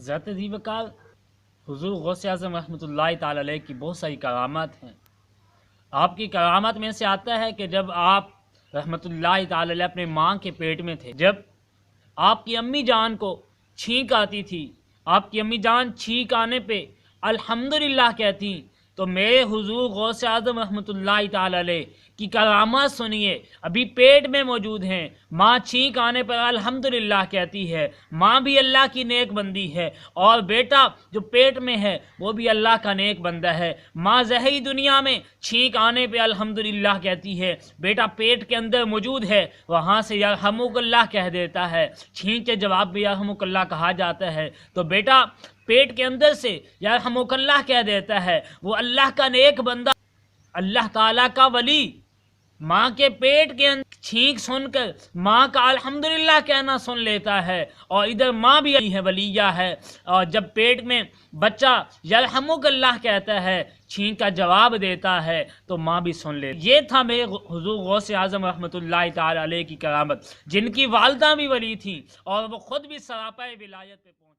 حضرت ذی وقار حضور غوث اعظم رحمۃ اللہ تعالی علیہ کی بہت ساری کرامات ہیں۔ آپ کی کرامات میں سے آتا ہے کہ جب آپ رحمۃ اللہ تعالی علیہ اپنے ماں کے پیٹ میں تھے، جب آپ کی امی جان کو چھینک آتی تھی، آپ کی امی جان چھینک آنے پہ الحمدللہ کہتی، تو میرے حضور غوث اعظم رحمۃ اللہ تعالی علیہ کی کرامات سنیے، ابھی پیٹ میں موجود ہیں، ماں چھینک آنے پر الحمدللہ کہتی ہے، ماں بھی اللہ کی نیک بندی ہے، اور بیٹا جو پیٹ میں ہے وہ بھی اللہ کا نیک بندہ ہے۔ ماں ظاہری دنیا میں چھینک آنے پہ الحمدللہ کہتی ہے، بیٹا پیٹ کے اندر موجود ہے، وہاں سے یرحمک اللہ کہہ دیتا ہے، چھینک کے جواب بھی یرحمک اللہ کہا جاتا ہے، تو بیٹا پیٹ کے اندر سے یرحمک اللہ کہہ دیتا ہے، وہ اللہ کا نیک بندہ، اللہ تعالیٰ کا ولی، ماں کے پیٹ کے اندر چھینک سن کر ماں کا الحمدللہ کہنا سن لیتا ہے، اور ادھر ماں بھی ہے، ولیہ ہے، اور جب پیٹ میں بچہ یرحمک اللہ کہتا ہے، چھینک کا جواب دیتا ہے، تو ماں بھی سن لیتی۔ یہ تھا میرے حضور غوث اعظم رحمۃ اللہ تعالی علیہ کی کرامت، جن کی والدہ بھی ولی تھیں اور وہ خود بھی سراپا ولایت پہ پہنچ